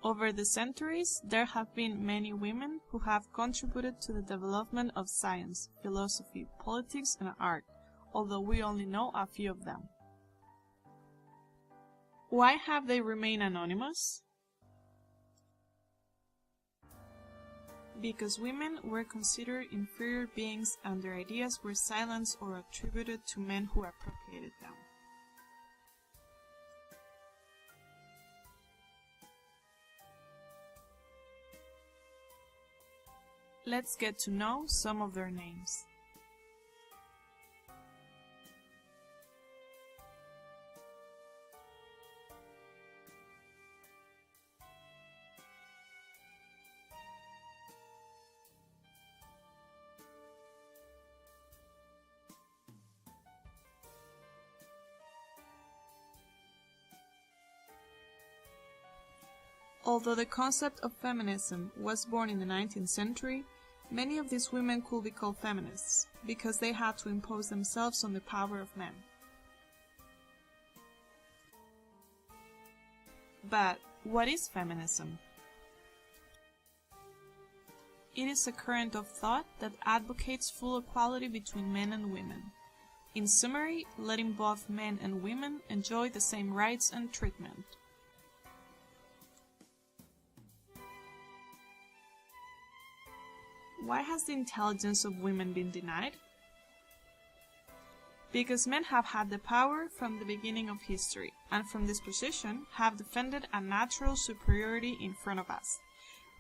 Over the centuries, there have been many women who have contributed to the development of science, philosophy, politics, and art, although we only know a few of them. Why have they remained anonymous? Because women were considered inferior beings and their ideas were silenced or attributed to men who appropriated them. Let's get to know some of their names. Although the concept of feminism was born in the 19th century, many of these women could be called feminists, because they had to impose themselves on the power of men. But what is feminism? It is a current of thought that advocates full equality between men and women. In summary, letting both men and women enjoy the same rights and treatment. Why has the intelligence of women been denied? Because men have had the power from the beginning of history, and from this position have defended a natural superiority in front of us.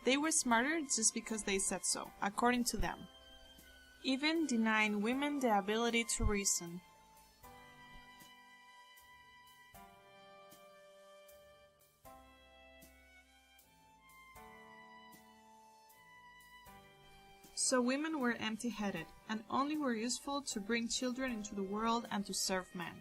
They were smarter just because they said so, according to them, even denying women the ability to reason. So women were empty-headed, and only were useful to bring children into the world and to serve men.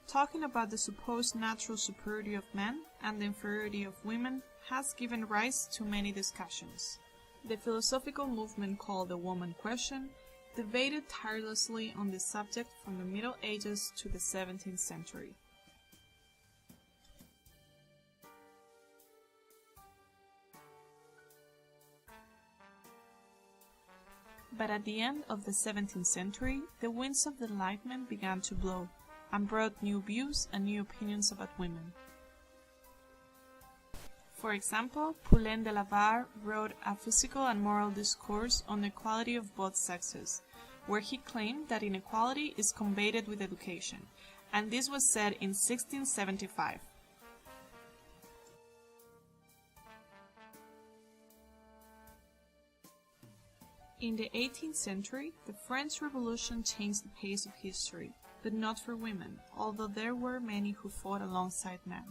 Talking about the supposed natural superiority of men and the inferiority of women has given rise to many discussions. The philosophical movement called the Woman Question debated tirelessly on this subject from the Middle Ages to the 17th century. But at the end of the 17th century, the winds of the Enlightenment began to blow and brought new views and new opinions about women. For example, Poulain de Lavar wrote a physical and moral discourse on the equality of both sexes, where he claimed that inequality is combated with education, and this was said in 1675. In the 18th century, the French Revolution changed the pace of history, but not for women, although there were many who fought alongside men.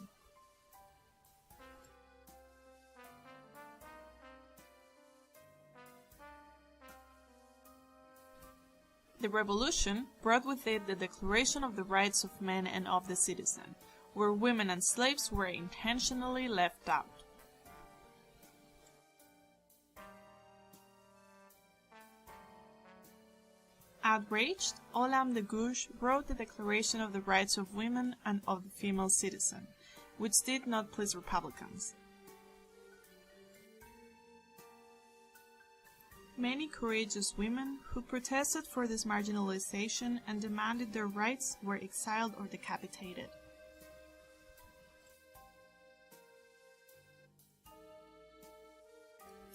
The revolution brought with it the Declaration of the Rights of Men and of the Citizen, where women and slaves were intentionally left out. Outraged, Olympe de Gouges wrote the Declaration of the Rights of Women and of the Female Citizen, which did not please Republicans. Many courageous women who protested for this marginalization and demanded their rights were exiled or decapitated.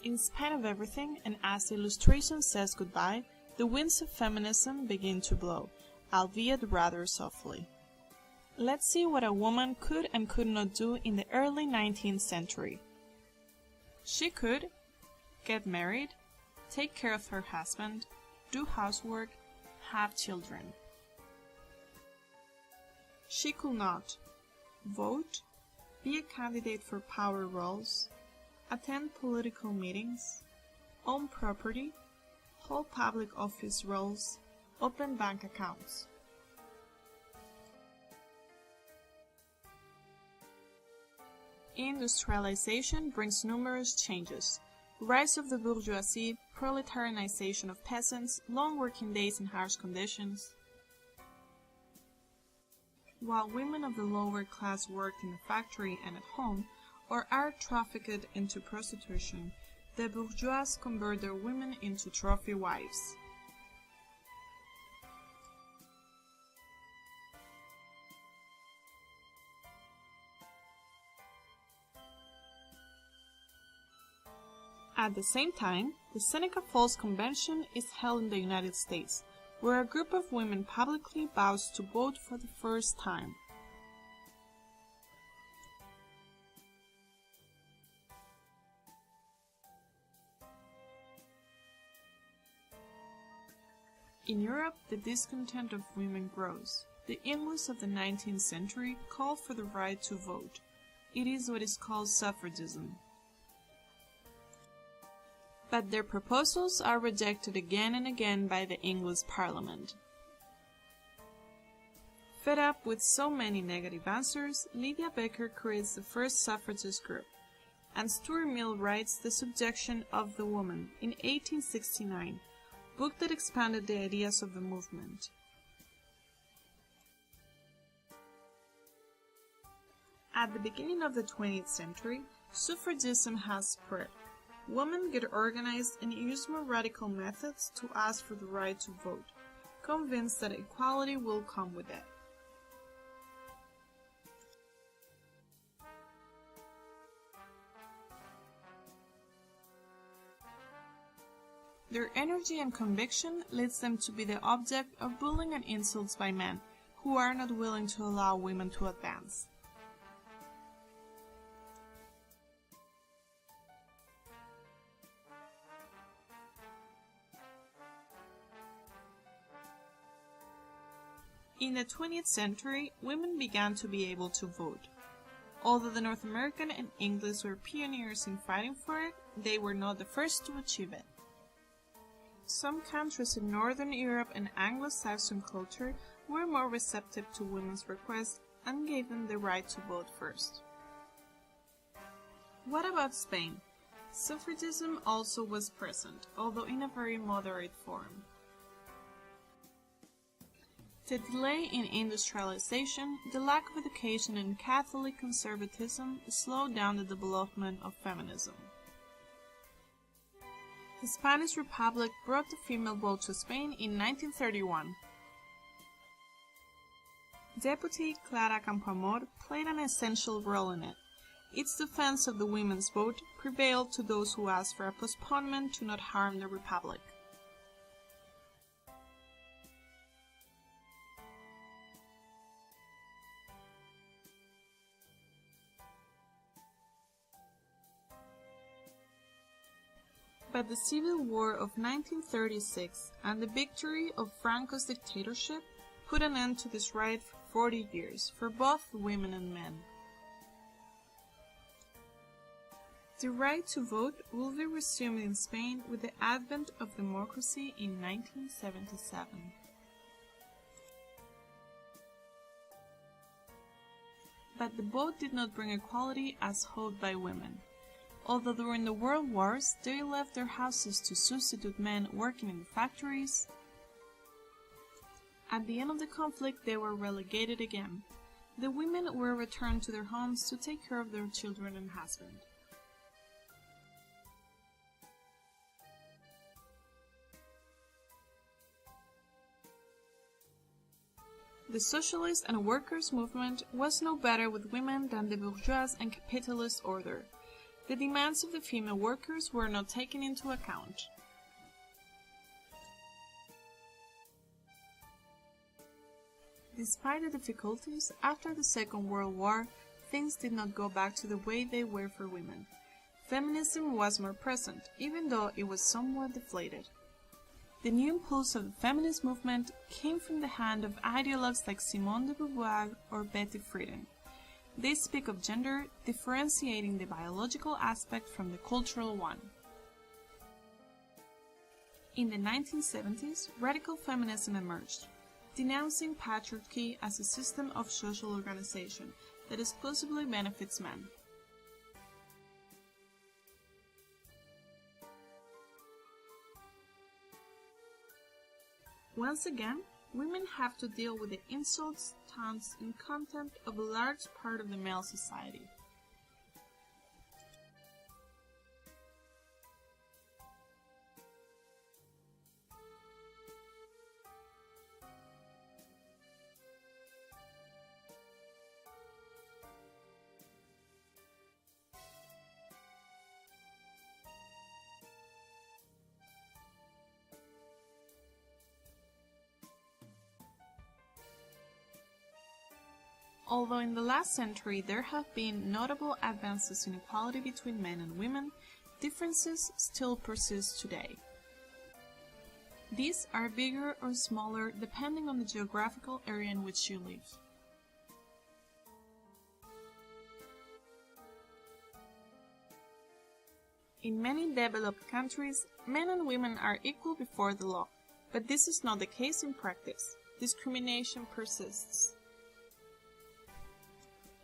In spite of everything, and as the illustration says goodbye, the winds of feminism begin to blow, albeit rather softly. Let's see what a woman could and could not do in the early 19th century. She could get married, take care of her husband, do housework, have children. She could not vote, be a candidate for power roles, attend political meetings, own property, hold public office roles, open bank accounts. Industrialization brings numerous changes. Rise of the bourgeoisie, proletarianization of peasants, long working days in harsh conditions. While women of the lower class worked in the factory and at home, or are trafficked into prostitution, the bourgeois convert their women into trophy wives. At the same time, the Seneca Falls Convention is held in the United States, where a group of women publicly vows to vote for the first time. In Europe, the discontent of women grows. The English of the 19th century called for the right to vote. It is what is called suffragism. But their proposals are rejected again and again by the English Parliament. Fed up with so many negative answers, Lydia Becker creates the first suffragist group, and Stuart Mill writes The Subjection of the Woman in 1869, book that expanded the ideas of the movement. At the beginning of the 20th century, suffragism has spread. Women get organized and use more radical methods to ask for the right to vote, convinced that equality will come with it. Their energy and conviction leads them to be the object of bullying and insults by men, who are not willing to allow women to advance. In the 20th century, women began to be able to vote. Although the North American and English were pioneers in fighting for it, they were not the first to achieve it. Some countries in Northern Europe and Anglo-Saxon culture were more receptive to women's requests and gave them the right to vote first. What about Spain? Suffragism also was present, although in a very moderate form. The delay in industrialization, the lack of education, and Catholic conservatism slowed down the development of feminism. The Spanish Republic brought the female vote to Spain in 1931. Deputy Clara Campoamor played an essential role in it. Its defense of the women's vote prevailed to those who asked for a postponement to not harm the Republic. But the Civil War of 1936 and the victory of Franco's dictatorship put an end to this right for 40 years for both women and men. The right to vote will be resumed in Spain with the advent of democracy in 1977. But the vote did not bring equality as hoped by women. Although during the World Wars they left their houses to substitute men working in the factories, at the end of the conflict they were relegated again. The women were returned to their homes to take care of their children and husband. The socialist and workers' movement was no better with women than the bourgeois and capitalist order. The demands of the female workers were not taken into account. Despite the difficulties, after the Second World War, things did not go back to the way they were for women. Feminism was more present, even though it was somewhat deflated. The new impulse of the feminist movement came from the hand of ideologues like Simone de Beauvoir or Betty Friedan. They speak of gender, differentiating the biological aspect from the cultural one. In the 1970s, radical feminism emerged, denouncing patriarchy as a system of social organization that exclusively benefits men. Once again, women have to deal with the insults, taunts, and contempt of a large part of the male society. Although in the last century there have been notable advances in equality between men and women, differences still persist today. These are bigger or smaller depending on the geographical area in which you live. In many developed countries, men and women are equal before the law, but this is not the case in practice. Discrimination persists.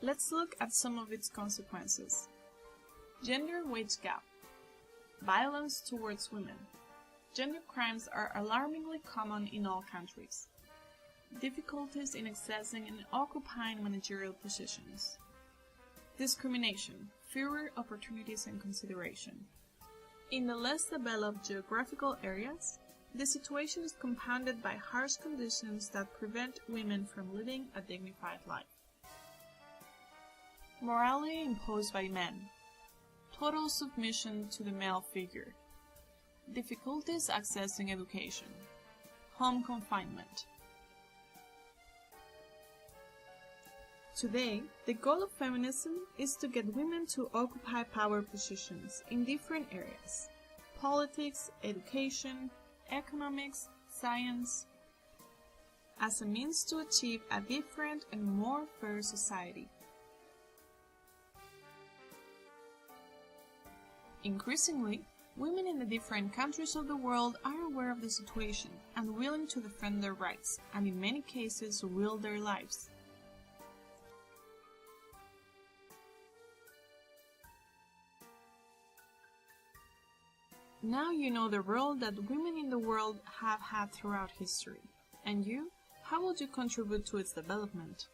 Let's look at some of its consequences. Gender wage gap. Violence towards women. Gender crimes are alarmingly common in all countries. Difficulties in accessing and occupying managerial positions. Discrimination. Fewer opportunities and consideration. In the less developed geographical areas, the situation is compounded by harsh conditions that prevent women from living a dignified life. Morality imposed by men. Total submission to the male figure. Difficulties accessing education. Home confinement. Today, the goal of feminism is to get women to occupy power positions in different areas: politics, education, economics, science, as a means to achieve a different and more fair society. Increasingly, women in the different countries of the world are aware of the situation and willing to defend their rights, and in many cases will their lives. Now you know the role that women in the world have had throughout history. And you? How would you contribute to its development?